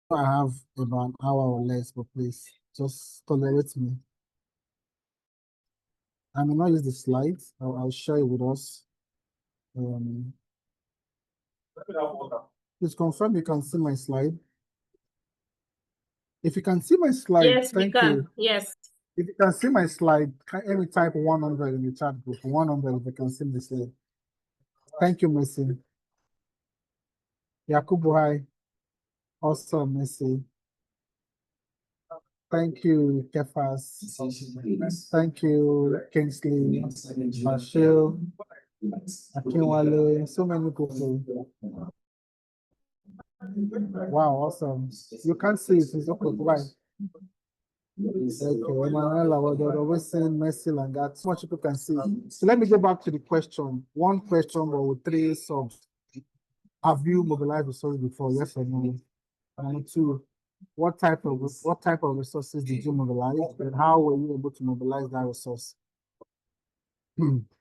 I have about an hour or less, but please just tolerate me. I may not use the slides. I'll share it with us. Please confirm you can see my slide. If you can see my slide, yes, we thank can. you. Yes. If you can see my slide, can any type 100 in the chat group? 100 if you can see the slide. Thank you, Messi. Yakubu, hi. Awesome, Messi. Thank you, Kefas. Thank you, Kingsley, Marshall, Akinwale, so many people. Wow, awesome. You can't see it, it's okay, why? Okay, Emanuela, they're always saying Messi and that. So much people can see. So let me go back to the question. One question, but with three subs. Have you mobilized resources before? Yes or no? And two, what type of resources did you mobilize, and how were you able to mobilize that resource?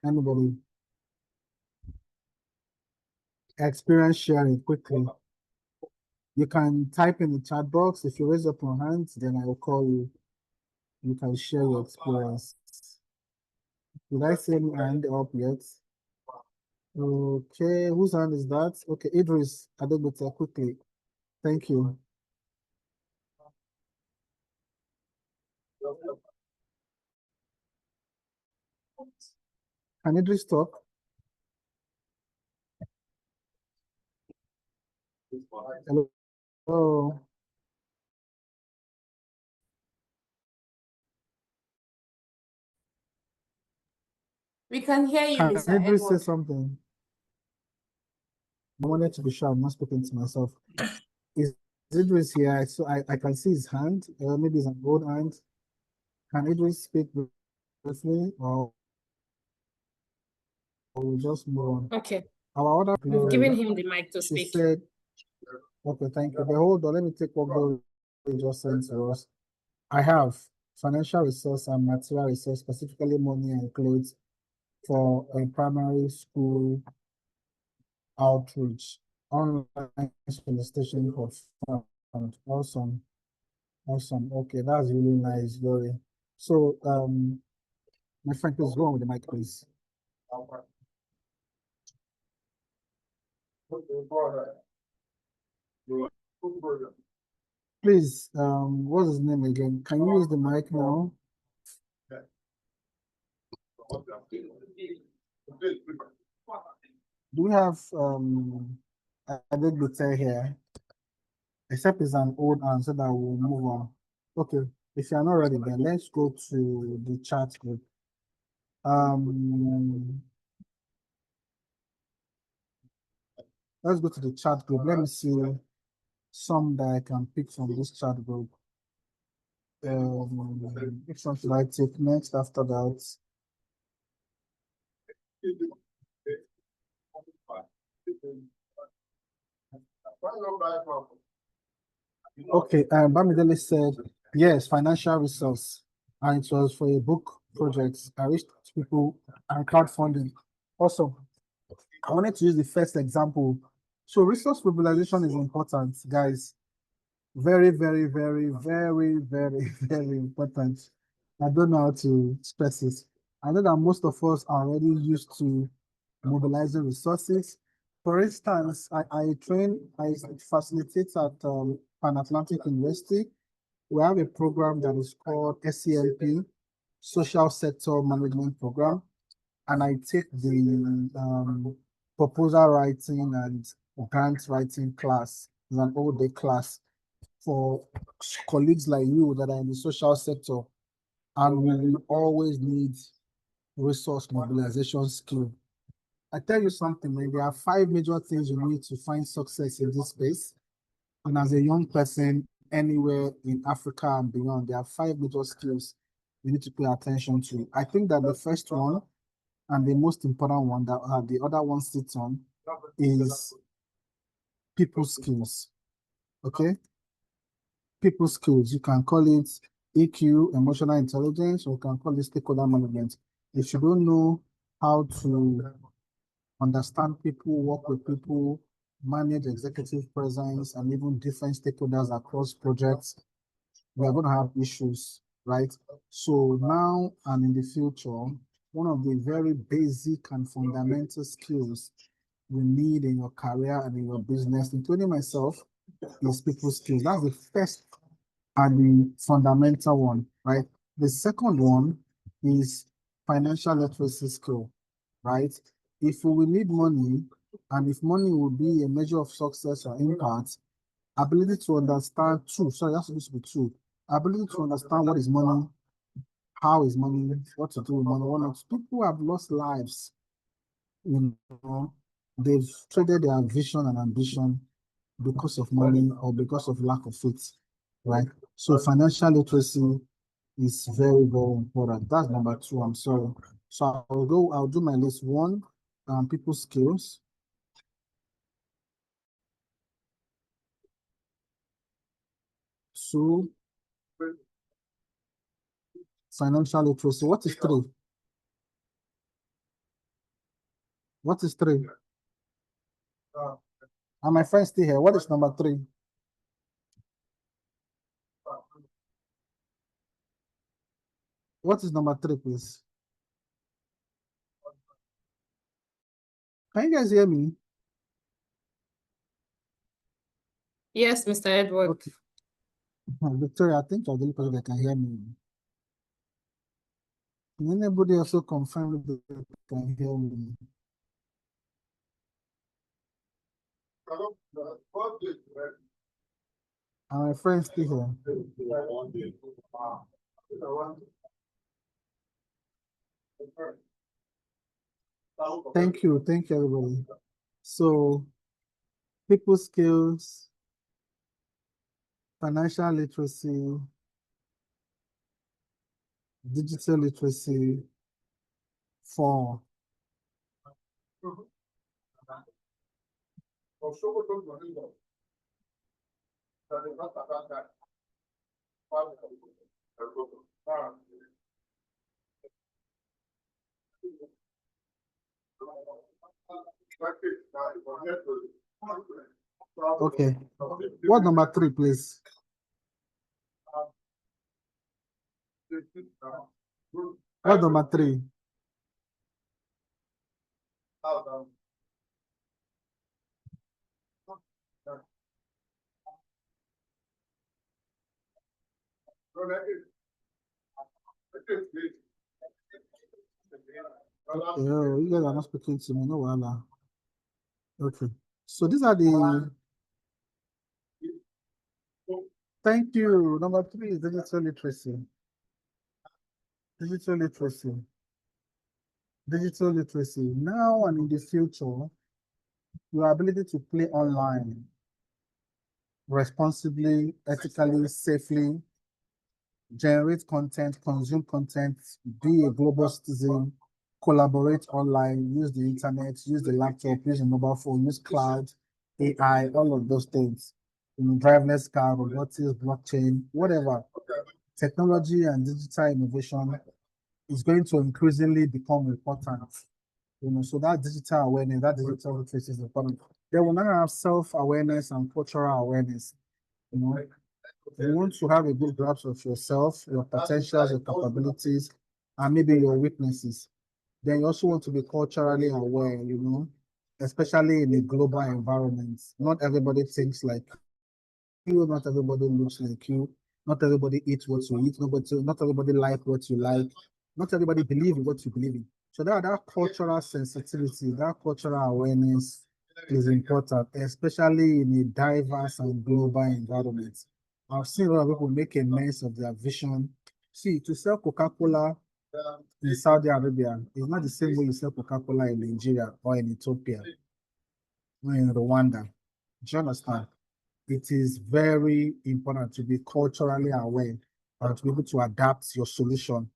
Anybody? Experience sharing quickly. You can type in the chat box. If you raise up your hand, then I will call you. You can share your experience. Did I see any hand up yet? Okay, whose hand is that? Okay, Idris, Adegbite, quickly. Thank you. Can Idris talk? Hello. Oh, We can hear you, can Mr. Idris say Edward. something? I wanted to be sure I'm not speaking to myself. Is Idris here? So I can see his hand. Maybe it's an old hand. Can Idris speak briefly, or we'll just move on? Okay. Our other We've given him the mic to she speak. said, okay, thank you. But hold on, let me take what Glory just sent to us. I have financial resource and material resource, specifically money and clothes, for a primary school outreach, online solicitation for fund. Awesome. Awesome. Okay, that's really nice, Glory. So, my friend, please go on with the mic, please. Please, what's his name again? Can you use the mic now? Do we have Adegbite here? Except it's an old answer that we'll move on. Okay, if you're not ready, then let's go to the chat group. Let's go to the chat group. Let me see some that I can pick from this chat group. Which one should I take next after that? Okay, Bamidele said, yes, financial resource. And it was for a book project. I reached people and crowdfunding. Also, I wanted to use the first example. So resource mobilization is important, guys. Very, very, very, very, very, very important. I don't know how to stress it. I know that most of us are already used to mobilizing resources. For instance, I facilitate at Pan Atlantic University. We have a program that is called SCLP, Social Sector Management Program, and I take the proposal writing and grant writing class. It's an all-day class for colleagues like you that are in the social sector, and we will always need resource mobilization skill. I tell you something, man, there are 5 major things you need to find success in this space. And as a young person, anywhere in Africa and beyond, there are 5 major skills you need to pay attention to. I think that the first one and the most important one that the other one sits on is people skills. Okay? People skills. You can call it EQ, emotional intelligence, or you can call it stakeholder management. If you don't know how to understand people, work with people, manage executive presence, and even different stakeholders across projects, we are going to have issues, right? So now and in the future, one of the very basic and fundamental skills you need in your career and in your business, including myself, is people skills. That's the first and the fundamental one, right? The second one is financial literacy skill, right? If we will need money, and if money will be a measure of success or impact, ability to understand two, sorry, that's supposed to be two. Ability to understand what is money, how is money, what to do with money, what not. People have lost lives, you know, they've traded their vision and ambition because of money or because of lack of faith, right? So financial literacy is very, very important. That's number two. I'm sorry. So I'll do my list. One, people skills. Two, financial literacy. What is three? What is three? Are my friends still here? What is number three? What is number three, please? Can you guys hear me? Yes, Mr. Edward. Okay. Victoria, I think you're the only person that can hear me. Can anybody also confirm that they can hear me? Are my friends still here? Thank you, everybody. So, people skills, financial literacy, digital literacy, for okay. What number three, please? What number three? Oh, you guys are not speaking to me, no wala. Okay. So these are the thank you. Number three is digital literacy. Digital literacy. Digital literacy. Now and in the future, your ability to play online responsibly, ethically, safely, generate content, consume content, be a global citizen, collaborate online, use the internet, use the laptop, use the mobile phone, use cloud, AI, all of those things. Driverless car, robotics, blockchain, whatever. Technology and digital innovation is going to increasingly become important. So that digital awareness, that digital literacy is important. They will now have self-awareness and cultural awareness. You want to have a good grasp of yourself, your potentials, your capabilities, and maybe your weaknesses. Then you also want to be culturally aware, especially in a global environment. Not everybody thinks like you, not everybody looks like you, not everybody eats what you eat, not everybody like what you like, not everybody believe in what you believe in. So that cultural sensitivity, that cultural awareness is important, especially in a diverse and global environment. I've seen a lot of people make a mess of their vision. See, to sell Coca-Cola in Saudi Arabia is not the same way you sell Coca-Cola in Nigeria or in Ethiopia or in Rwanda. Do you understand? It is very important to be culturally aware and to be able to adapt your solution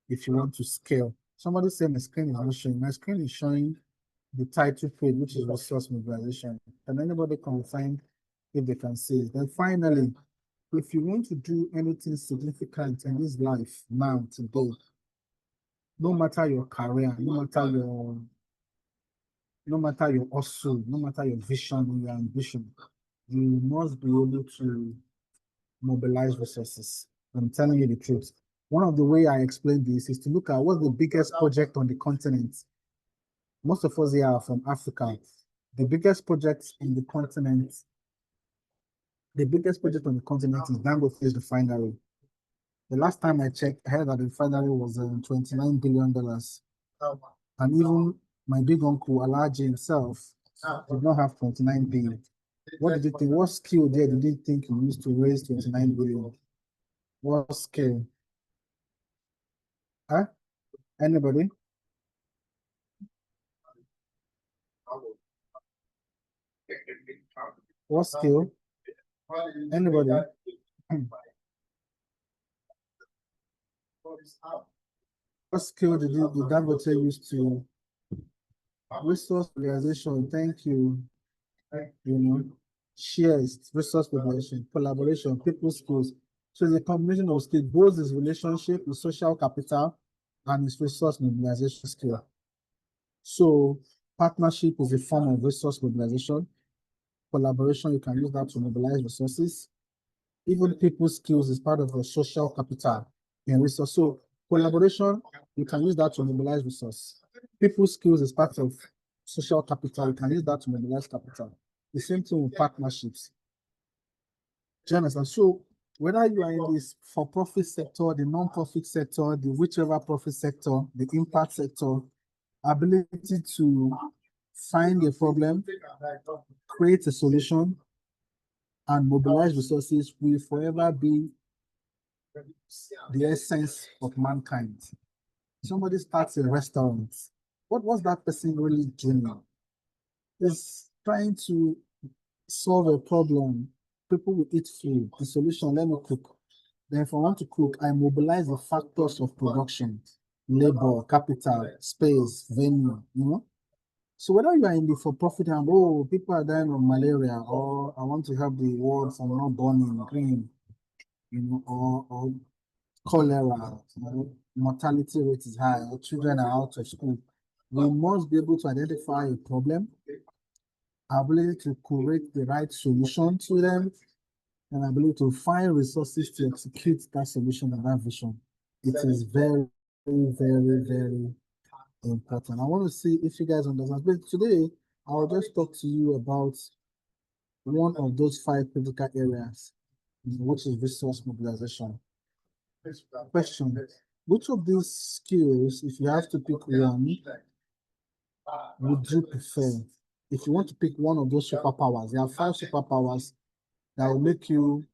if you want to scale. Somebody said my screen is not showing. My screen is showing the title page, which is resource mobilization. Can anybody confirm if they can see it? Then finally, if you want to do anything significant in this life now, today, no matter your career, no matter no matter your hustle, no matter your vision, your ambition, you must be able to mobilize resources. I'm telling you the truth. One of the way I explain this is to look at what's the biggest project on the continent. Most of us here are from Africa. The biggest project on the continent, the biggest project on the continent is Dangote's refinery. The last time I checked, I heard that the refinery was $29 billion. And even my big uncle Alhaji himself did not have 29 billion. What did you think? What skill there did you think you used to raise 29 billion? What skill? Huh? Anybody? What skill? Anybody? What skill did Dangote use to resource organization? Thank you. You know, shares, resource mobilization, collaboration, people skills. So it's a combination of skills, both his relationship with social capital and his resource mobilization skill. So partnership is a form of resource mobilization. Collaboration, you can use that to mobilize resources. Even people skills is part of the social capital and resource. So collaboration, you can use that to mobilize resource. People skills is part of social capital. You can use that to mobilize capital. The same thing with partnerships. Do you understand? So whether you are in this for-profit sector, the non-profit sector, the whichever profit sector, the impact sector, ability to find a problem, create a solution, and mobilize resources will forever be the essence of mankind. Somebody starts a restaurant. What was that person really doing? Is trying to solve a problem. People will eat food. The solution, let me cook. Then if I want to cook, I mobilize the factors of production, labor, capital, space, venue, you know. So whether you are in the for-profit and oh, people are dying of malaria, or I want to help the world from not burning green, you know, or cholera, you know, mortality rate is high, or children are out of school, we must be able to identify a problem, ability to create the right solution to them, and ability to find resources to execute that solution and that vision. It is very, very, very important. I want to see if you guys understand. But today, I'll just talk to you about one of those 5 critical areas, which is resource mobilization. Question: which of these skills, if you have to pick one, would you prefer? If you want to pick one of those superpowers, there are 5 superpowers that will make you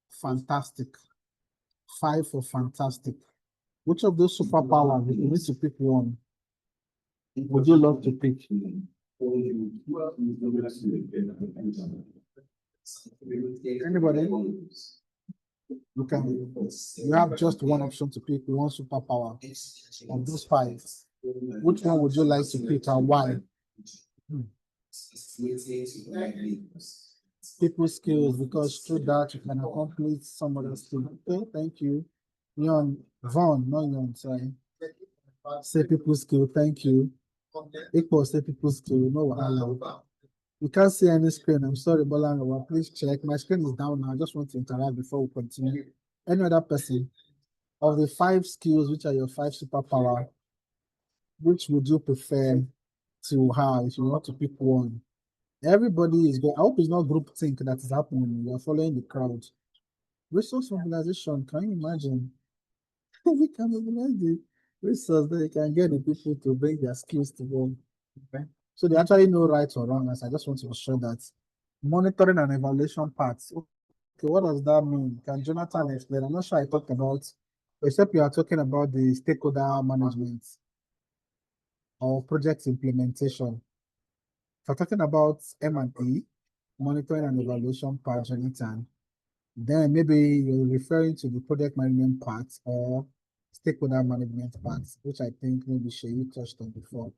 fantastic. 5 for fantastic. Which of those superpowers, if you need to pick one, would you love to pick? Anybody? You have just one option to pick, one superpower of those 5. Which one would you like to pick and why? People skills, because through that you can accomplish some other skill. Okay, thank you. Yon, Vaughn, not Yon, sorry. Say people skill, thank you. Equal say people skill, no wahala. You can't see any screen. I'm sorry, Bola. Please check. My screen is down now. I just want to interact before we continue. Any other person? Of the 5 skills, which are your 5 superpower, which would you prefer to have if you want to pick one? Everybody is going. I hope it's not group think that is happening. You are following the crowd. Resource mobilization. Can you imagine? We can mobilize the resource that they can get the people to bring their skills to work. Okay. So they actually know right or wrong. As I just want to ensure that monitoring and evaluation parts. Okay, what does that mean? Can Jonathan explain? I'm not sure I talked about, except you are talking about the stakeholder management or project implementation. If we're talking about M&E, monitoring and evaluation part, Jonathan, then maybe you're referring to the project management part or stakeholder management part, which I think maybe Sheyi touched on before.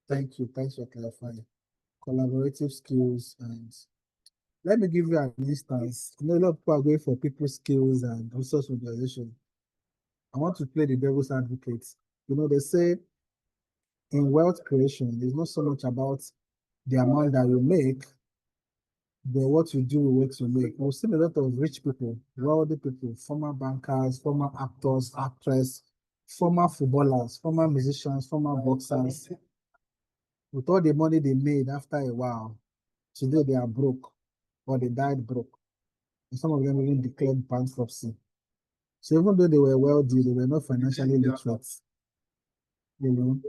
Thank you. Thanks for clarifying. Collaborative skills, and let me give you an instance. You know, a lot of people are going for people skills and resource mobilization. I want to play the devil's advocate. You know, they say in wealth creation, it's not so much about the amount that you make, then what you do with what you make. We've seen a lot of rich people, wealthy people, former bankers, former actors, actresses, former footballers, former musicians, former boxers. With all the money they made after a while, today they are broke or they died broke. And some of them even declared bankruptcy. So even though they were wealthy, they were not financially literate. You know,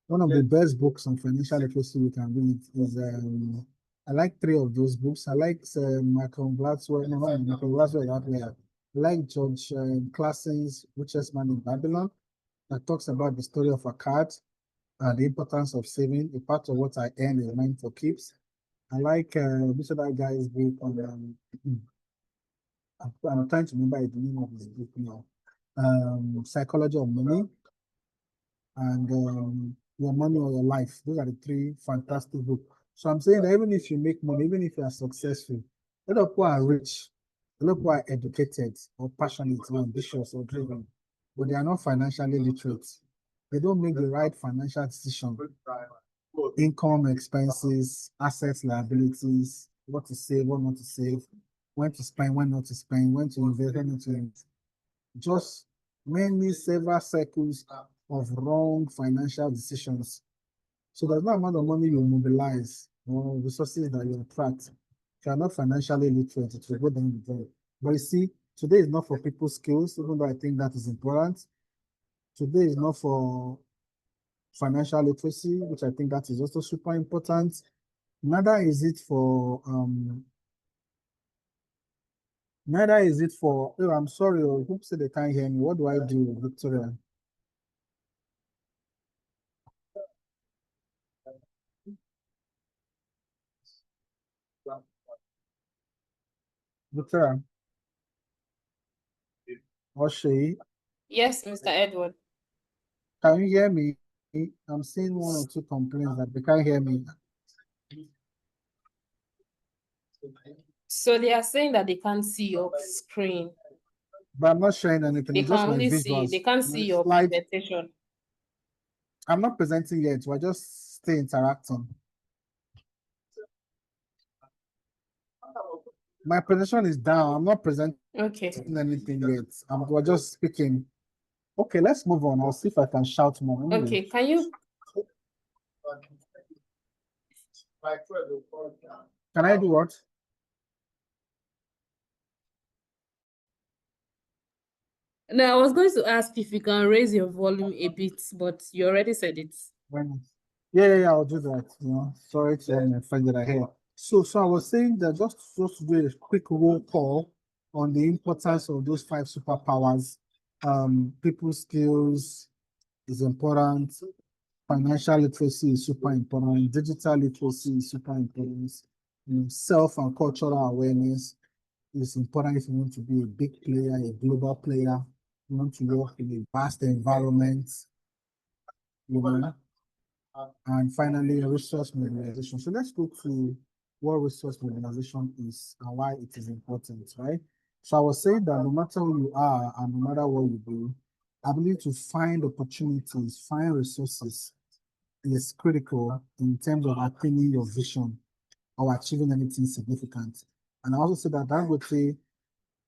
one of the best books on financial literacy we can read is I like three of those books. I like Malcolm Gladwell, no, not Malcolm Gladwell, that way. I like George Clason's Richest Man in Babylon, that talks about the story of a card and the importance of saving. A part of what I earn is meant for keeps. I like this other guy's book on I'm trying to remember the name of his book now. Psychology of Money and Your Money or Your Life. Those are the three fantastic books. So I'm saying that even if you make money, even if you are successful, a lot of people are rich, a lot of people are educated or passionate or ambitious or driven, but they are not financially literate. They don't make the right financial decision. Income, expenses, assets, liabilities, what to save, what not to save, when to spend, when not to spend, when to invest, when not to invest. Just many several cycles of wrong financial decisions. So there's no amount of money you mobilize or resources that you attract. If you're not financially literate, it will go down the drain. But you see, today is not for people's skills, even though I think that is important. Today is not for financial literacy, which I think that is also super important. Neither is it for oh, I'm sorry, oh, who said they can't hear me? What do I do, Victoria? Victoria, or Shay, Yes, Mr. Edward. can you hear me? I'm seeing one or two complaints that they can't hear me. So they are saying that they can't see your screen. But I'm not sharing anything, They it's can just my only see, visuals. they can't My see your slide, presentation. I'm not presenting yet, we're just stay interacting. My presentation is down, I'm not presenting Okay. anything yet. We're just speaking. Okay, let's move on. I'll see if I can shout more. Okay, can you? Can I do what? No, I was going to ask if you can raise your volume a bit, but you already said it. When? Yeah, I'll do that. You know, sorry to find that I hear. So I was saying that just to do a quick roll call on the importance of those 5 superpowers. People skills is important. Financial literacy is super important. Digital literacy is super important. Self and cultural awareness is important if you want to be a big player, a global player. You want to work in a vast environment, you know. And finally, resource mobilization. So let's go to what resource mobilization is and why it is important, right? So I was saying that no matter who you are and no matter what you do, ability to find opportunities, find resources is critical in terms of attaining your vision or achieving anything significant. And I also said that Dangote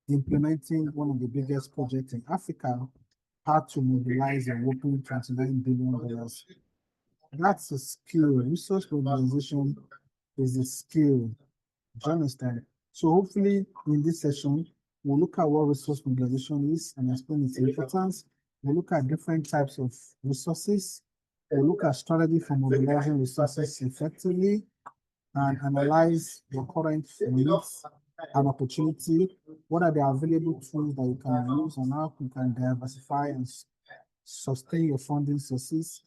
implementing one of the biggest projects in Africa had to mobilize a whopping $29 billion. That's a skill. Resource mobilization is a skill. Do you understand? So hopefully in this session, we'll look at what resource mobilization is and explain its importance. We'll look at different types of resources. We'll look at strategy for mobilizing resources effectively and analyze the current needs and opportunity. What are the available tools that you can use and how you can diversify and sustain your funding sources.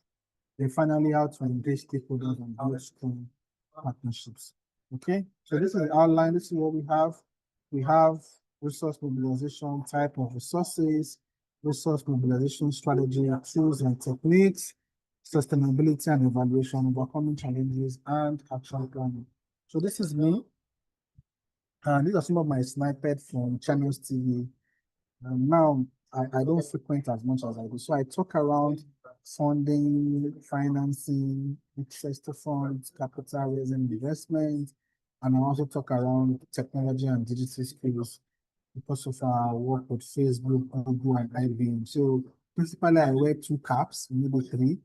Then finally, how to engage stakeholders and build strong partnerships. Okay, so this is the outline. This is what we have. We have resource mobilization, type of resources, resource mobilization strategy, tools and techniques, sustainability and evaluation, overcoming challenges, and action planning. So this is me. And these are some of my snippets from Channels TV. Now, I don't frequent as much as I do. So I talk around funding, financing, access to funds, capital raising, investment, and I also talk around technology and digital skills because of our work with Facebook, Google, and IBM. So principally, I wear two caps, maybe three.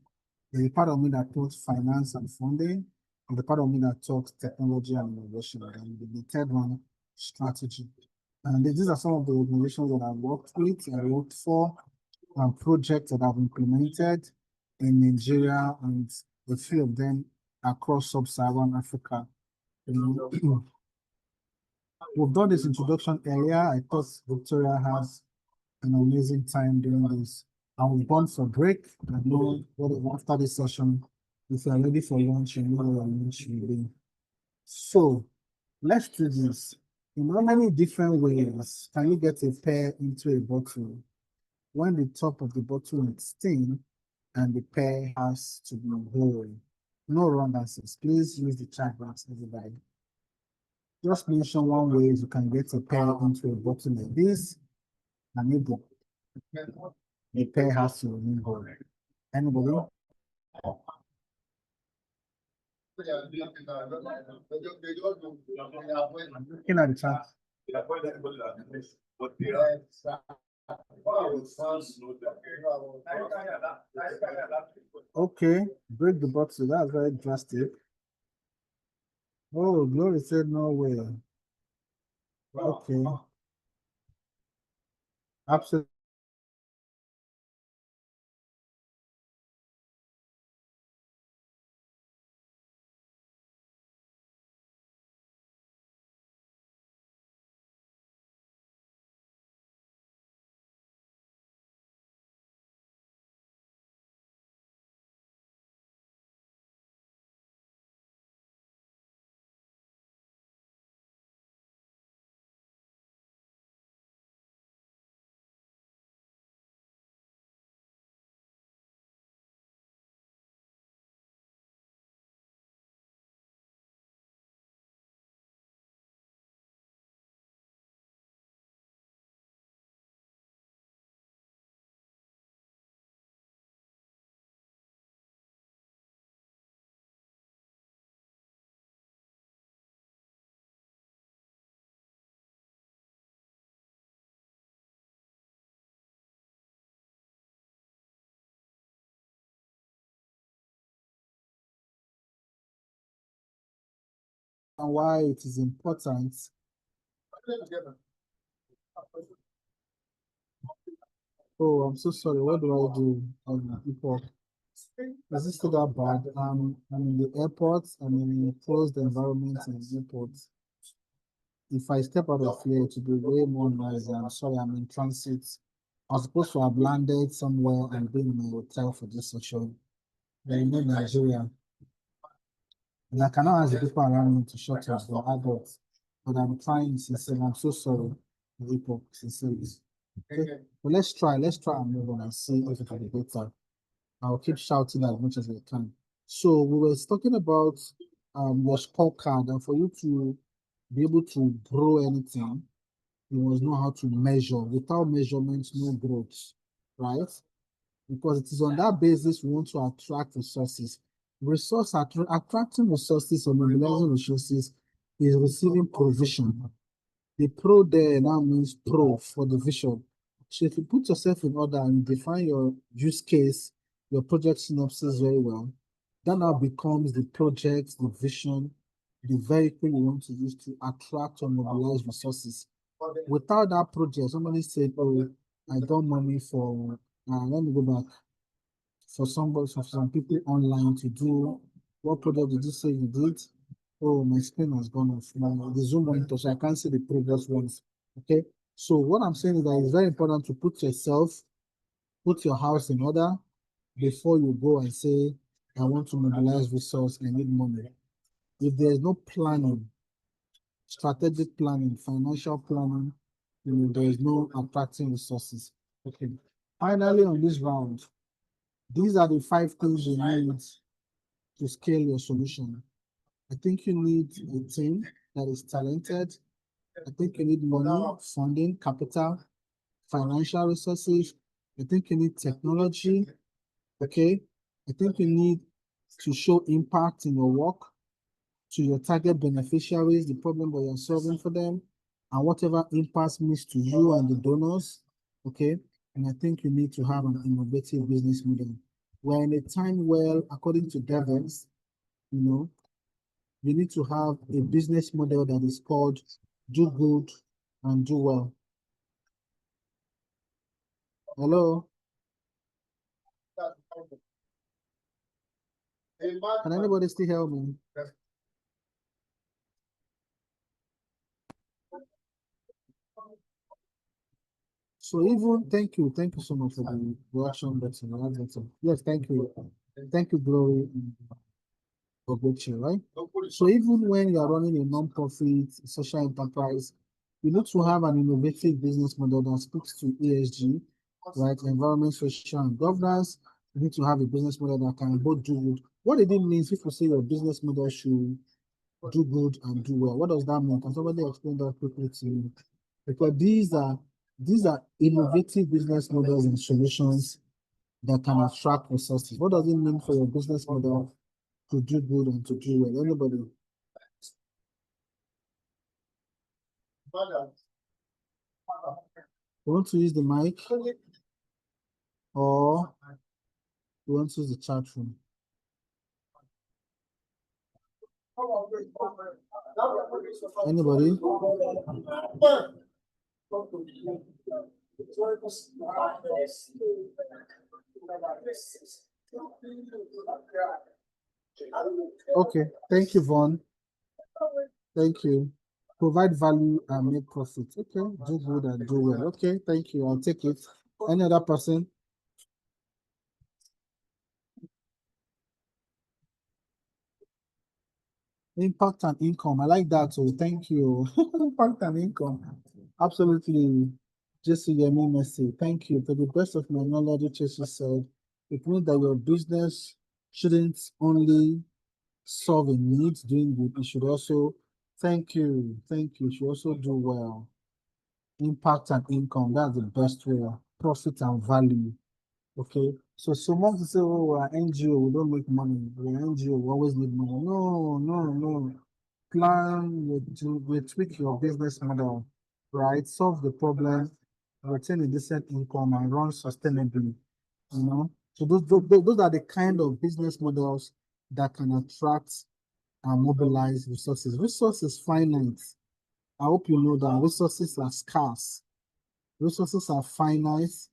There's a part of me that talks finance and funding, and the part of me that talks technology and innovation, and the third one, strategy. And these are some of the organizations that I've worked with and worked for, and projects that I've implemented in Nigeria and a few of them across sub-Saharan Africa. We've done this introduction earlier. I thought Victoria has an amazing time doing this. And we've gone for break. I know what after this session, if you're ready for lunch, you know where lunch will be. So let's do this. In how many different ways can you get a pear into a bottle when the top of the bottle is thin and the pear has to be whole? No wrong answers. Please use the chat box, everybody. Just mention one way you can get a pear into a bottle like this, and if the pear has to remain whole. Anybody? I'm looking at the chat. Okay, break the bottle. That's very drastic. Oh, Glory said no way. Okay. Absolutely. And why it is important. Oh, I'm so sorry. What do I do on people? Is this still that bad? I'm in the airport. I'm in a closed environment in the airport. If I step out of here, it will be way more noisy. I'm sorry, I'm in transit. I was supposed to have landed somewhere and been in my hotel for this session. They're in Nigeria. And I cannot ask the people around me to shut up, they're adults. But I'm trying sincerely. I'm so sorry, people, sincerely. Okay, but let's try and move on and see if it can be better. I'll keep shouting as much as I can. So we were talking about your scorecard, and for you to be able to grow anything, you must know how to measure. Without measurement, no growth, right? Because it is on that basis we want to attract resources. Attracting resources or mobilizing resources is receiving provision. The pro there now means pro for the vision. So if you put yourself in order and define your use case, your project synopsis very well, that now becomes the project, the vision, the vehicle you want to use to attract or mobilize resources. Without that project, somebody said, oh, I got money for, let me go back, for some people online to do, what project did you say you did? Oh, my screen has gone off. The Zoom monitor, so I can't see the previous ones. Okay. So what I'm saying is that it's very important to put your house in order before you go and say, I want to mobilize resource, I need money. If there is no planning, strategic planning, financial planning, there is no attracting resources. Okay. Finally, on this round, these are the 5 things you need to scale your solution. I think you need a team that is talented. I think you need money, funding, capital, financial resources. I think you need technology. Okay, I think you need to show impact in your work to your target beneficiaries, the problem that you're solving for them, and whatever impact means to you and the donors. Okay, and I think you need to have an innovative business model. We're in a time where, according to Devons, you know, you need to have a business model that is called do good and do well. Hello? Can anybody still help me? So even thank you so much for the reaction button. Yes, thank you. Thank you, Glory Ogochi, right? So even when you are running a non-profit social enterprise, you need to have an innovative business model that speaks to ESG, right? Environment, social, and governance. You need to have a business model that can both do good. What it means if you say your business model should do good and do well, what does that mean? Can somebody explain that quickly to me? Because these are innovative business models and solutions that can attract resources. What does it mean for your business model to do good and to do well? Anybody? You want to use the mic or you want to use the chat room? Anybody? Okay, thank you, Vaughn. Thank you. Provide value and make profit. Okay, do good and do well. Okay, thank you. I'll take it. Any other person? Impact and income. I like that. So thank you. Impact and income. Absolutely. Just to get me message. Thank you. To the best of my knowledge, which as you said, it means that your business shouldn't only solve a need, doing good. It should also, thank you. Thank you. It should also do well. Impact and income. That's the best way. Profit and value. Okay. So someone to say, oh, we're NGO, we don't make money. We're NGO, we always need money. No, no, no. Plan with tweak your business model, right? Solve the problem, retain a decent income, and run sustainably. You know, so those are the kind of business models that can attract and mobilize resources. Resources finite. I hope you know that resources are scarce. Resources are finite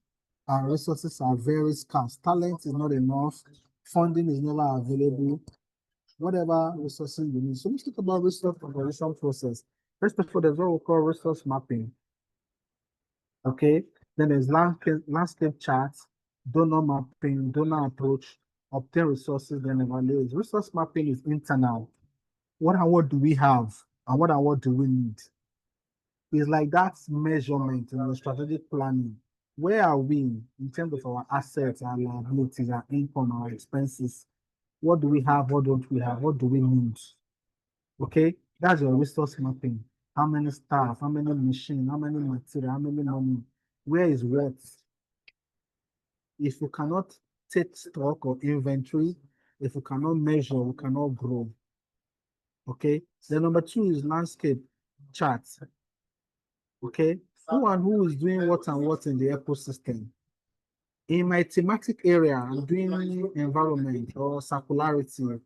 and resources are very scarce. Talent is not enough. Funding is never available. Whatever resources you need. So let's talk about resource conservation process. First of all, there's what we call resource mapping. Okay. Then there's landscape charts, donor mapping, donor approach, obtain resources, then evaluate. Resource mapping is internal. What do we have and what do we need? It's like that measurement in the strategic planning. Where are we in terms of our assets, our liabilities, our income, our expenses? What do we have? What don't we have? What do we need? Okay, that's your resource mapping. How many staff? How many machines? How many material? How many money? Where is what? If you cannot take stock or inventory, if you cannot measure, we cannot grow. Okay. Then number two is landscape charts. Okay, who is doing what and what in the ecosystem? In my thematic area, I'm doing environment or circularity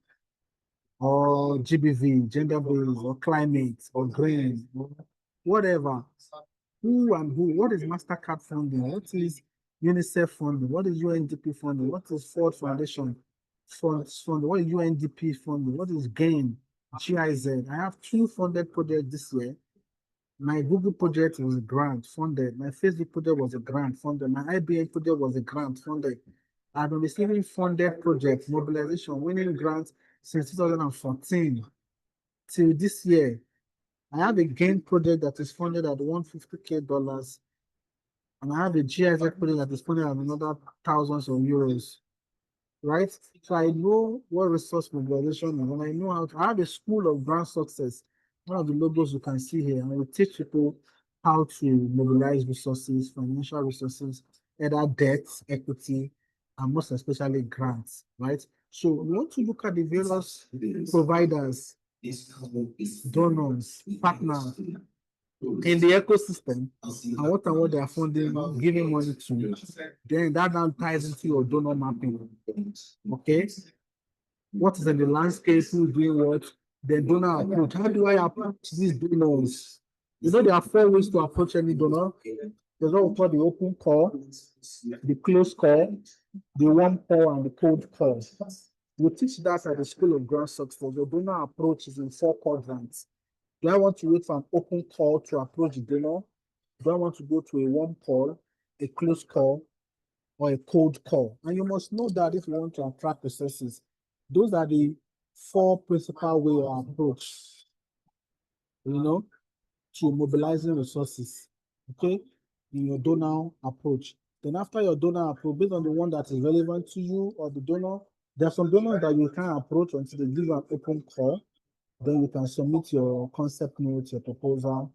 or GBV, gender based or climate or green, or whatever. Who and who? What is MasterCard funding? What is UNICEF funding? What is UNDP funding? What is Ford Foundation funding? What is UNDP funding? What is GAIN, GIZ? I have two funded projects this year. My Google project was a grant funded. My Facebook project was a grant funded. My IBM project was a grant funded. I've been receiving funded projects, mobilization, winning grants since 2014 till this year. I have a GAIN project that is funded at $150K, and I have a GIZ project that is funded at another thousands of euros, right? So I know what resource mobilization is, and I know how to. I have a school of brand success. One of the logos you can see here, and we teach people how to mobilize resources, financial resources, either debt, equity, and most especially grants, right? So we want to look at the various providers, donors, partners in the ecosystem, and what they are funding, giving money to. Then that now ties into your donor mapping. Okay, what is in the landscape, who's doing what, the donor approach. How do I approach these donors? You know, there are 4 ways to approach any donor. There's what we call the open call, the close call, the warm call, and the cold call. We teach that at the School of Grand Success. The donor approach is in 4 quadrants. Do I want to wait for an open call to approach the donor? Do I want to go to a warm call, a close call, or a cold call? And you must know that if you want to attract resources, those are the 4 principal ways of approach, you know, to mobilizing resources, okay, in your donor approach. Then after your donor approach, based on the one that is relevant to you or the donor, there are some donors that you can't approach until they give you an open call. Then you can submit your concept note, your proposal.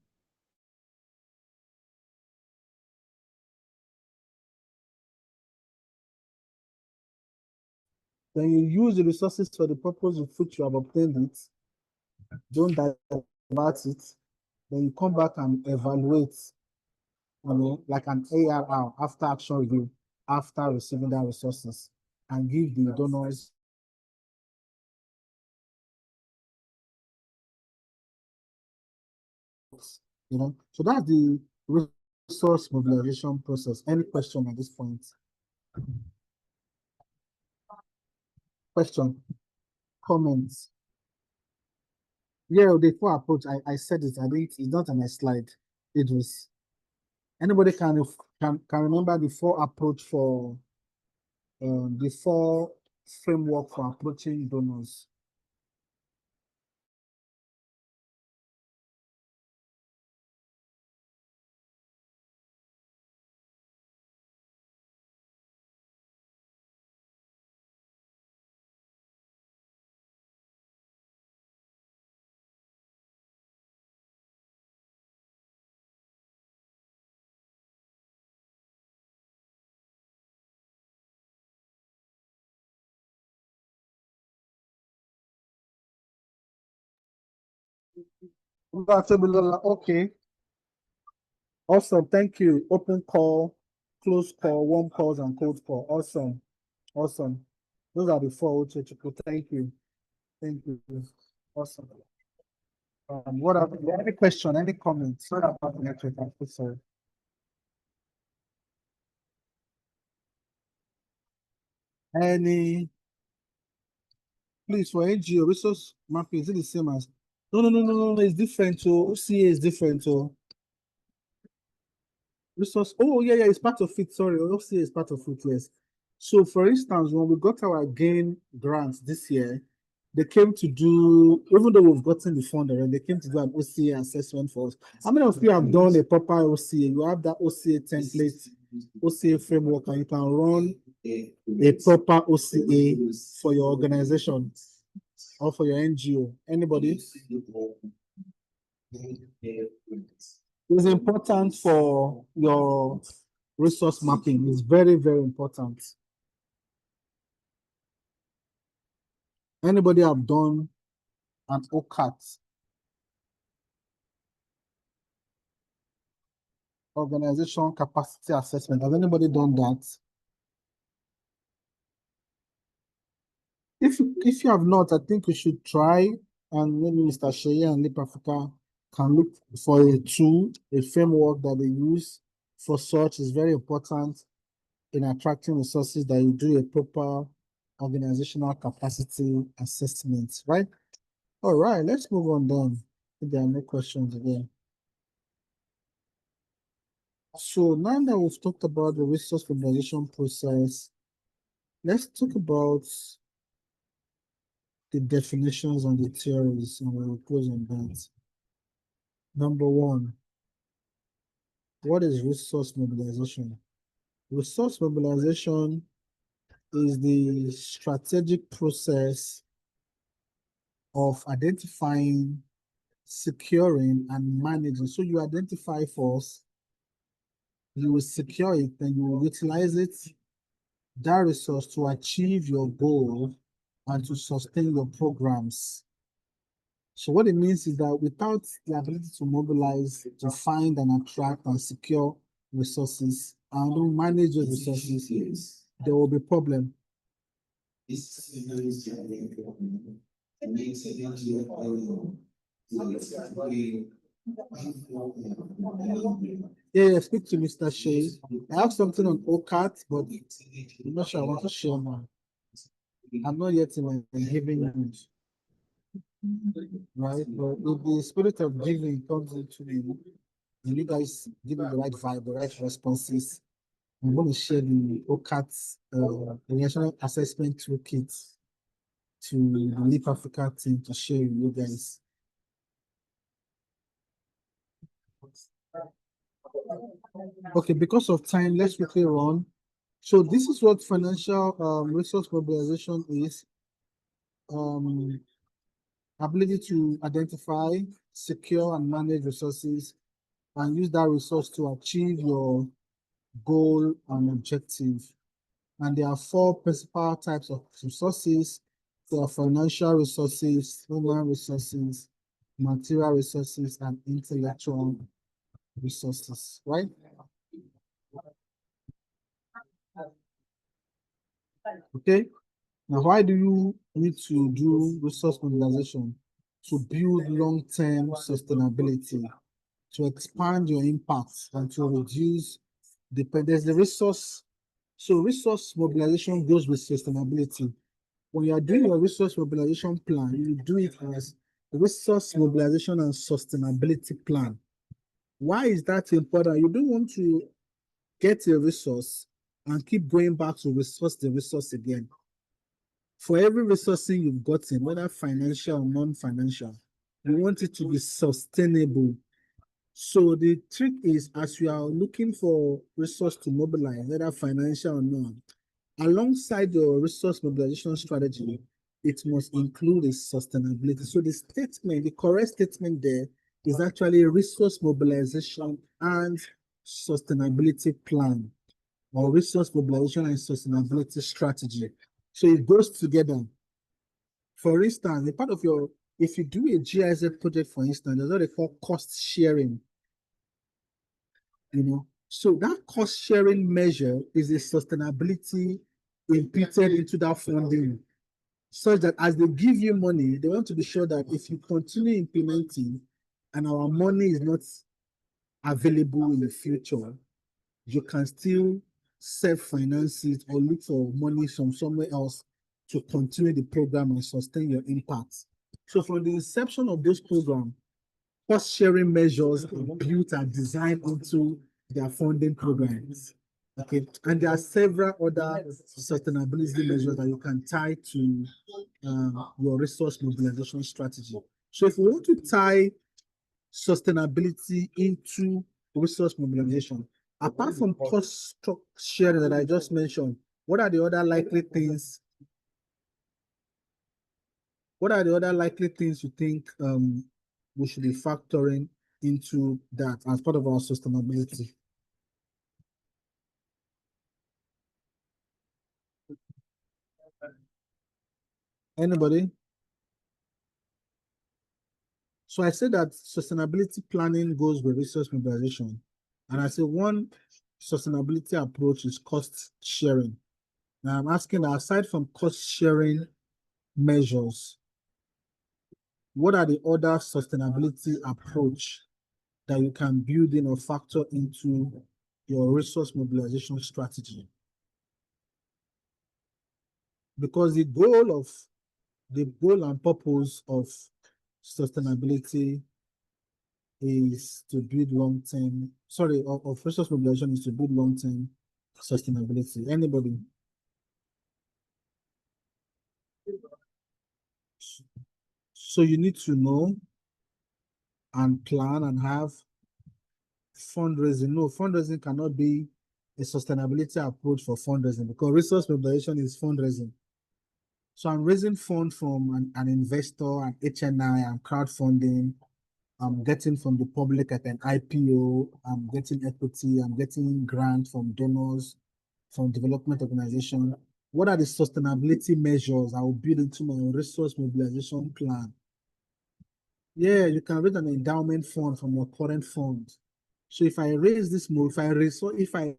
Then you use the resources for the purpose of which you have obtained it. Don't divert it. Then you come back and evaluate, like an ARR, after action review, after receiving that resources, and give the donors So that's the resource mobilization process. Any question at this point? Question, comments? Yeah, the 4 approach, I said it, I think it's not on my slide. It was, anybody can remember the 4 approach for the 4 framework for approaching donors. Okay, awesome, thank you. Open call, close call, warm calls, and cold call. Awesome, awesome. Those are the 4 Uchechukwu. Thank you. Thank you. Awesome. What are any question, any comments? Sorry about the network. I'm so sorry. Any, please, for NGO resource mapping, is it the same as? No, it's different. So OCA is different. So resource, oh yeah, it's part of it. Sorry, OCA is part of it, yes. So for instance, when we got our gain grants this year, they came to do, even though we've gotten the fund already, they came to do an OCA assessment for us. How many of you have done a proper OCA? You have that OCA template, OCA framework, and you can run a proper OCA for your organization or for your NGO. Anybody? It's important for your resource mapping. It's very, very important. Anybody have done an OCAT, organization capacity assessment? Has anybody done that? If you have not, I think you should try, and maybe Mr. Shea and Lip Africa can look for a tool, a framework that they use for such. Is very important in attracting resources, that you do a proper organizational capacity assessment, right? All right, let's move on then. If there are no questions again. So now that we've talked about the resource mobilization process, let's talk about the definitions and the theories, and we'll close on that. Number 1, what is resource mobilization? Resource mobilization is the strategic process of identifying, securing, and managing. So you identify first, you will secure it, then you will utilize it, that resource to achieve your goal and to sustain your programs. So what it means is that without the ability to mobilize, to find and attract and secure resources and manage those resources, there will be problem. Yeah, speak to Mr. Shea. I have something on OCAT, but I'm not sure I want to share now. I'm not yet in my giving mood, right? But if the spirit of giving comes into me, and you guys give me the right vibe, the right responses, I'm going to share the OCAT National Assessment Toolkit to the Leap Africa team to share with you guys. Okay, because of time, let's quickly run. So this is what financial resource mobilization is. Ability to identify, secure, and manage resources and use that resource to achieve your goal and objective. And there are four principal types of resources. There are financial resources, human resources, material resources, and intellectual resources, right? Okay. Now, why do you need to do resource mobilization? To build long-term sustainability, to expand your impact, and to reduce dependence. The resource, so resource mobilization goes with sustainability. When you are doing your resource mobilization plan, you do it as resource mobilization and sustainability plan. Why is that important? You don't want to get a resource and keep going back to resource the resource again. For every resourcing you've gotten, whether financial or non-financial, you want it to be sustainable. So the trick is, as you are looking for resource to mobilize, whether financial or not, alongside your resource mobilization strategy, it must include a sustainability. So the statement, the correct statement there is actually a resource mobilization and sustainability plan, or resource mobilization and sustainability strategy. So it goes together. For instance, a part of your, if you do a GIZ project, for instance, there's what they call cost sharing. So that cost sharing measure is a sustainability imputed into that funding, such that as they give you money, they want to be sure that if you continue implementing and our money is not available in the future, you can still self-finance it or look for money from somewhere else to continue the program and sustain your impact. So from the inception of this program, cost sharing measures are built and designed into their funding programs. Okay, and there are several other sustainability measures that you can tie to your resource mobilization strategy. So if you want to tie sustainability into resource mobilization, apart from cost sharing that I just mentioned, what are the other likely things? What are the other likely things you think we should be factoring into that as part of our sustainability? Anybody? So I said that sustainability planning goes with resource mobilization. And I say one sustainability approach is cost sharing. Now I'm asking, aside from cost sharing measures, what are the other sustainability approach that you can build in or factor into your resource mobilization strategy? Because the goal and purpose of sustainability is to build long-term, sorry, of resource mobilization is to build long-term sustainability. Anybody? So you need to know and plan and have fundraising. No, fundraising cannot be a sustainability approach for fundraising because resource mobilization is fundraising. So I'm raising funds from an investor, an HNI, and crowdfunding. I'm getting from the public at an IPO. I'm getting equity. I'm getting grant from donors. from development organization. What are the sustainability measures I will build into my resource mobilization plan? Yeah, you can raise an endowment fund from your current fund. So if I raise this more, if I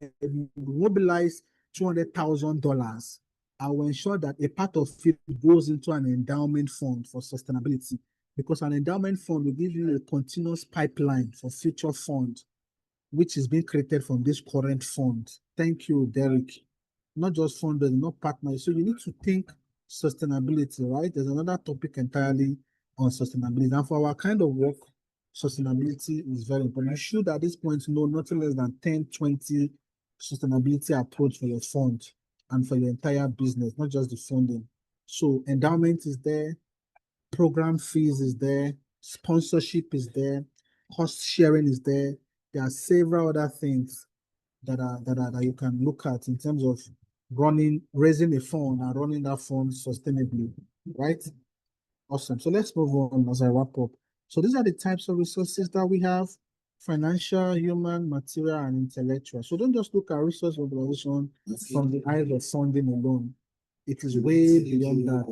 mobilize $200,000, I will ensure that a part of it goes into an endowment fund for sustainability, because an endowment fund will give you a continuous pipeline for future funds, which is being created from this current fund. Thank you, Derek. Not just funded, not partners. So you need to think sustainability, right? There's another topic entirely on sustainability. And for our kind of work, sustainability is very important. You should at this point know nothing less than 10, 20 sustainability approach for your fund and for your entire business, not just the funding. So endowment is there, program fees is there, sponsorship is there, cost sharing is there. There are several other things that you can look at in terms of raising a fund and running that fund sustainably, right? Awesome. So let's move on as I wrap up. So these are the types of resources that we have: financial, human, material, and intellectual. So don't just look at resource mobilization from the eyes of funding alone. It is way beyond that,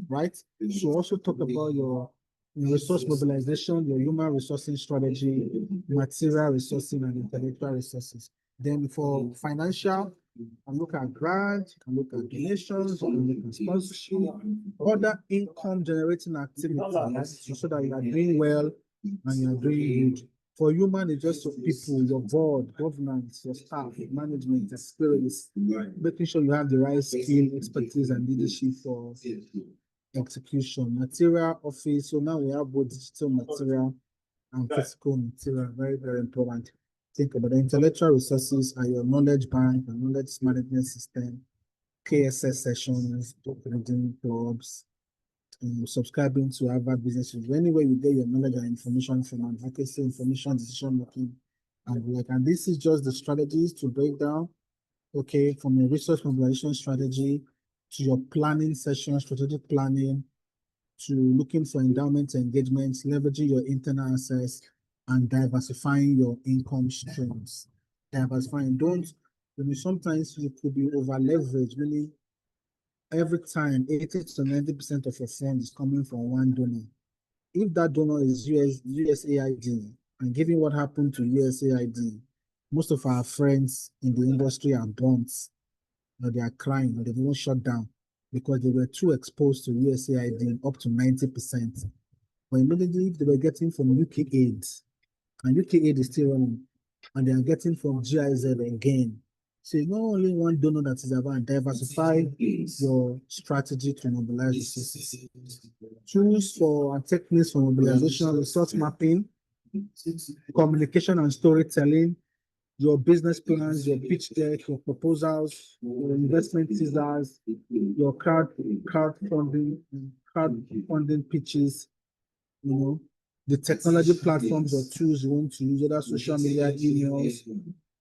right? So also talk about your resource mobilization, your human resourcing strategy, material resourcing, and intellectual resources. Then for financial, you can look at grants, you can look at donations, you can look at sponsorship, other income generating activities, so that you are doing well and you are doing good. For human, it's just your people, your board, governance, your staff, management, experience, making sure you have the right skill, expertise, and leadership for execution. Material office. So now we have both digital material and physical material. Very, very important. Think about the intellectual resources are your knowledge bank, your knowledge management system, KSS sessions, book reading clubs, subscribing to Harvard Business Review. Anywhere you get your knowledge and information from, advocacy, information, decision making, and this is just the strategies to break down. Okay, from your resource mobilization strategy to your planning session, strategic planning, to looking for endowment engagements, leveraging your internal assets, and diversifying your income streams. Diversifying, don't, sometimes you could be over leveraged, meaning every time 80 to 90% of your fund is coming from one donor. If that donor is USAID, and given what happened to USAID, most of our friends in the industry are burnt, or they are crying, or they've even shut down because they were too exposed to USAID up to 90%. But immediately they were getting from UK aid, and UK aid is still running, and they are getting from GIZ again. So it's not only one donor that is about diversify your strategy to mobilize resources. Tools for and techniques for mobilization, resource mapping, communication and storytelling, your business plans, your pitch deck, your proposals, your investment teasers, your crowdfunding pitches, the technology platforms or tools you want to use, other social media, emails,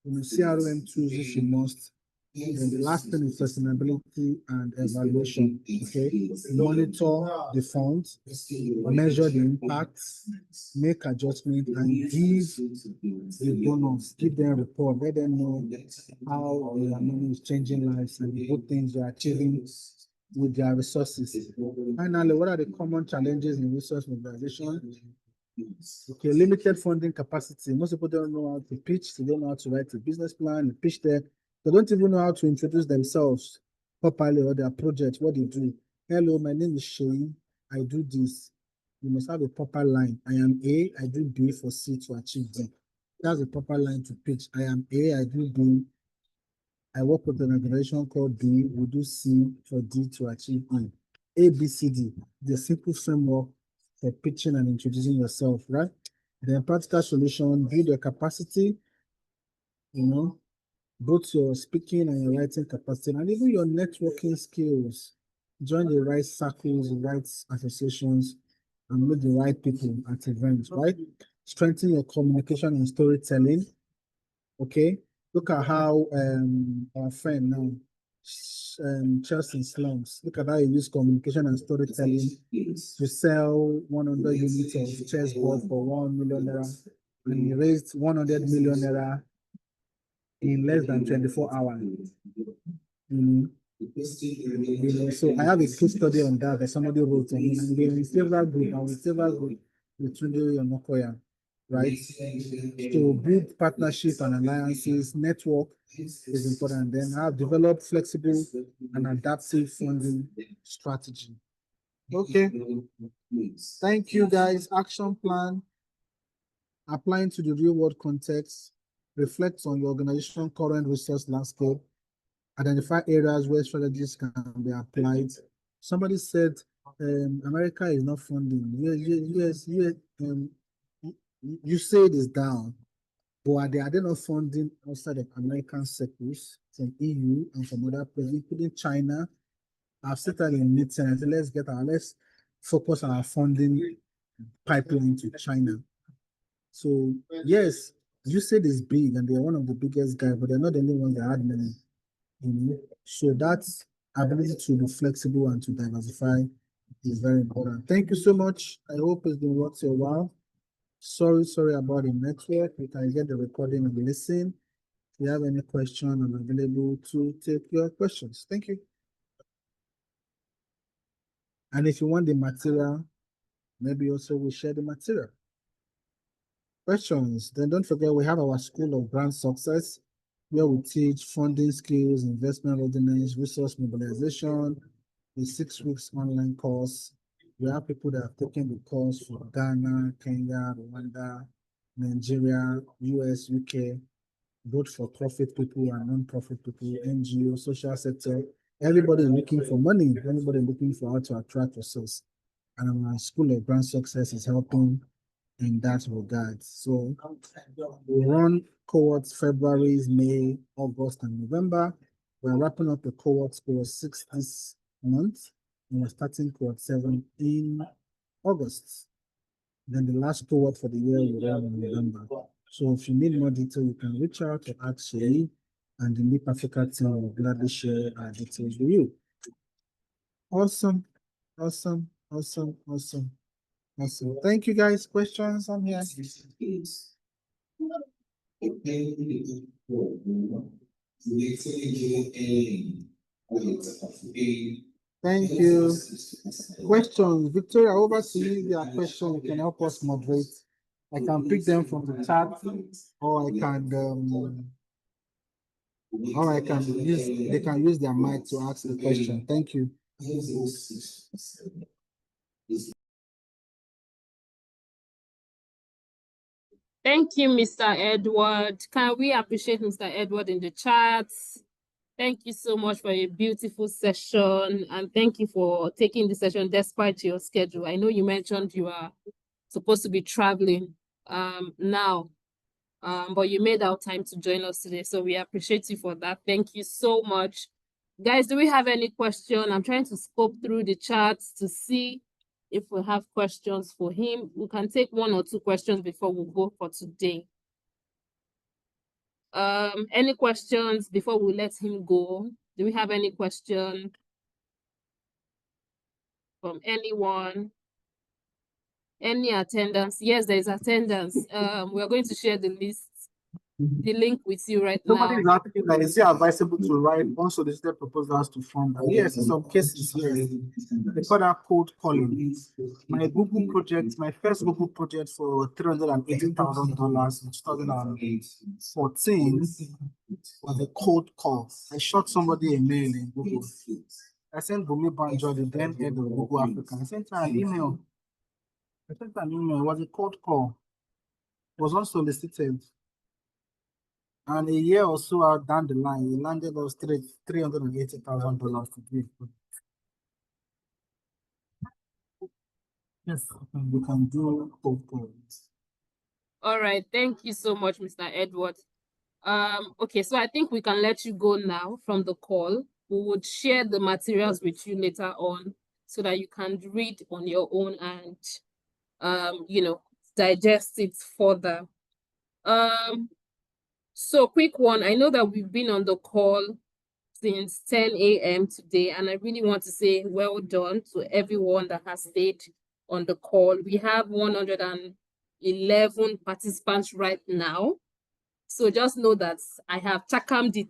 CRM tools if you must. And the last thing is sustainability and evaluation. Okay, monitor the funds, measure the impact, make adjustments, and give the bonus, give them a report, let them know how their money is changing lives and the good things they're achieving with their resources. Finally, what are the common challenges in resource mobilization? Okay, limited funding capacity. Most people don't know how to pitch, they don't know how to write a business plan, a pitch deck. They don't even know how to introduce themselves properly or their project, what they do. Hello, my name is Shay. I do this. You must have a proper line. I am A, I do B for C to achieve D. That's a proper line to pitch. I am A, I do B. I work with an organization called B. We do C for D to achieve E. A, B, C, D. The simple framework for pitching and introducing yourself, right? Then practical solution, build your capacity, both your speaking and your writing capacity, and even your networking skills. Join the right circles, the right associations, and meet the right people at events, right? Strengthen your communication and storytelling. Okay, look at how our friend now, Chelsea Slums, look at how he used communication and storytelling to sell 100 units of chessboard for 1 million naira, and he raised 100 million naira in less than 24 hours. So I have a case study on that somebody wrote on it, and we're in several group, and with several group with Tunde Yonokoya, right? So build partnership and alliances, network is important. Then have developed flexible and adaptive funding strategy. Okay. Thank you, guys. Action plan. Applying to the real world context. Reflect on your organization's current resource landscape. Identify areas where strategies can be applied. Somebody said America is not funding. Yes, you say it is down, but are they not funding outside of American circles, from EU and from other places, including China? I've said that in meeting. I said, let's focus on our funding pipeline to China. So yes, you said it's big and they're one of the biggest guys, but they're not the only ones that had money. So that's ability to be flexible and to diversify is very important. Thank you so much. I hope it's been worth your while. Sorry about the network. You can get the recording and listen. If you have any question, I'm available to take your questions. Thank you. And if you want the material, maybe also we'll share the material. Questions? Then don't forget we have our School of Brand Success, where we teach funding skills, investment readiness, resource mobilization, a 6 weeks online course. We have people that have taken the course from Ghana, Kenya, Rwanda, Nigeria, US, UK, both for profit people and non-profit people, NGO, social sector. Everybody looking for money, everybody looking for how to attract resources. And our School of Brand Success is helping in that regard. So we run cohorts February, May, August, and November. We're wrapping up the cohort 6 this month, and we're starting cohort 7 in August. Then the last cohort for the year will run in November. So if you need more detail, you can reach out to ask Shay, and the Leap Africa team will gladly share our details with you. Awesome. Thank you, guys. Questions? I'm here. Thank you. Questions? Victoria, over to you. There are questions. You can help us moderate. I can pick them from the chat, or I can use, they can use their mic to ask the question. Thank you. Thank you, Mr. Edward. Can we appreciate Mr. Edward in the chat? Thank you so much for a beautiful session, and thank you for taking the session despite your schedule. I know you mentioned you are supposed to be traveling now, but you made out time to join us today, so we appreciate you for that. Thank you so much. Guys, do we have any question? I'm trying to scope through the chats to see if we have questions for him. We can take 1 or 2 questions before we go for today. Any questions before we let him go? Do we have any question from anyone? Any attendance? Yes, there is attendance. We are going to share the list, the link with you right now. Somebody is asking that is it advisable to write unsolicited proposals to fund? Yes, in some cases, yes. They call that cold calling. My Google project, my first Google project for $380,000 in 2014 was a cold call. I shot somebody a mail in Google. I sent Bumi Banjo, the then head of Google Africa. I sent her an email. It was a cold call. It was unsolicited. And a year or so out down the line, he landed us $380,000 to give. Yes, we can do cold calls. All right, thank you so much, Mr. Edward. Okay, so I think we can let you go now from the call. We would share the materials with you later on so that you can read on your own and digest it further. So quick one, I know that we've been on the call since 10 a.m. today, and I really want to say well done to everyone that has stayed on the call. We have 111 participants right now. So just know that I have checkamed it.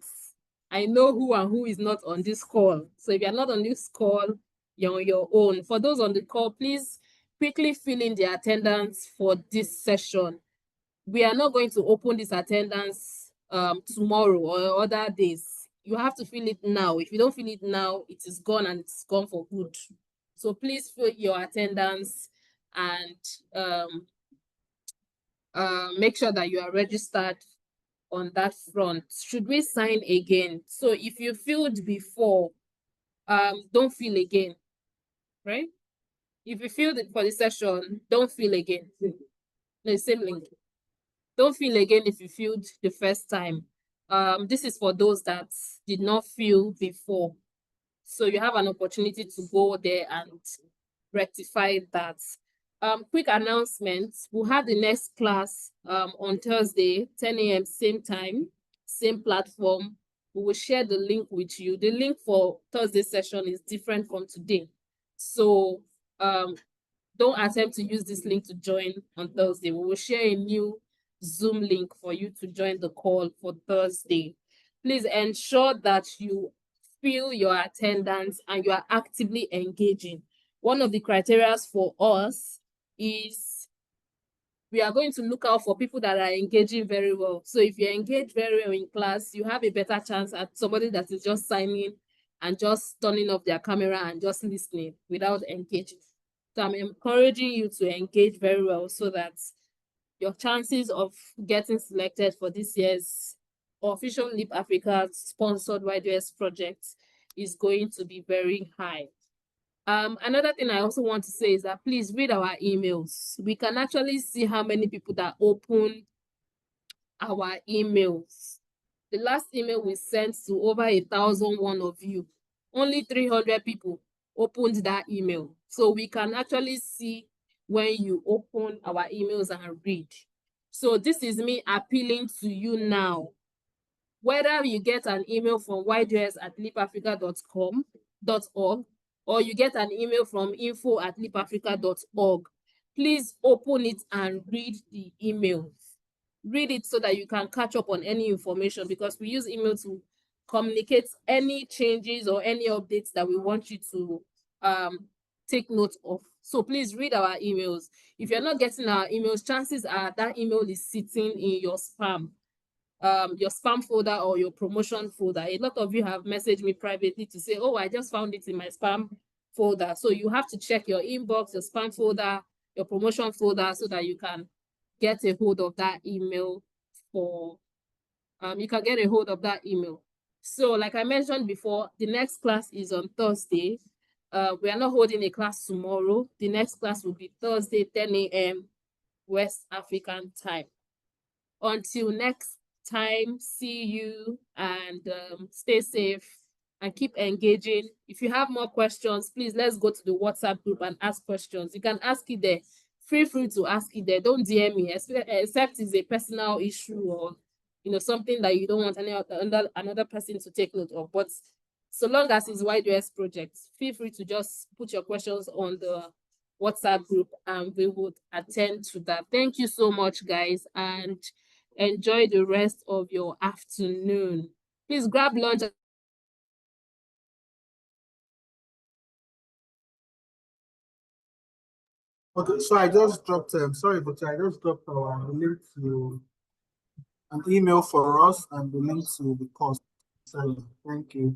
I know who and who is not on this call. So if you're not on this call, you're on your own. For those on the call, please quickly fill in the attendance for this session. We are not going to open this attendance tomorrow or other days. You have to fill it now. If you don't fill it now, it is gone and it's gone for good. So please fill your attendance and make sure that you are registered on that front. Should we sign again? So if you filled before, don't fill again, right? If you filled it for the session, don't fill again. The same link. Don't fill again if you filled the first time. This is for those that did not fill before. So you have an opportunity to go there and rectify that. Quick announcement, we'll have the next class on Thursday, 10 a.m. same time, same platform. We will share the link with you. The link for Thursday session is different from today. So don't attempt to use this link to join on Thursday. We will share a new Zoom link for you to join the call for Thursday. Please ensure that you fill your attendance and you are actively engaging. One of the criteria for us is we are going to look out for people that are engaging very well. So if you engage very well in class, you have a better chance at somebody that is just signing and just turning off their camera and just listening without engaging. So I'm encouraging you to engage very well so that your chances of getting selected for this year's official Leap Africa sponsored YDoS project is going to be very high. Another thing I also want to say is that please read our emails. We can actually see how many people that open our emails. The last email we sent to over 1,001 of you, only 300 people opened that email. So we can actually see when you open our emails and read. So this is me appealing to you now. Whether you get an email from YDoS@leapafrica.org or you get an email from info@leapafrica.org, please open it and read the emails. Read it so that you can catch up on any information, because we use email to communicate any changes or any updates that we want you to take note of. So please read our emails. If you're not getting our emails, chances are that email is sitting in your spam folder or your promotion folder. A lot of you have messaged me privately to say, oh, I just found it in my spam folder. So you have to check your inbox, your spam folder, your promotion folder, so that you can get a hold of that email So like I mentioned before, the next class is on Thursday. We are not holding a class tomorrow. The next class will be Thursday, 10 a.m. West African time. Until next time, see you, and stay safe and keep engaging. If you have more questions, please let's go to the WhatsApp group and ask questions. You can ask it there. Feel free to ask it there. Don't DM me, except it's a personal issue or something that you don't want another person to take note of. But so long as it's YDoS project, feel free to just put your questions on the WhatsApp group and we would attend to that. Thank you so much, guys, and enjoy the rest of your afternoon. Please grab lunch. Okay, so I just dropped, sorry, but I just dropped our link to an email for us and the link to the course. Sorry, thank you.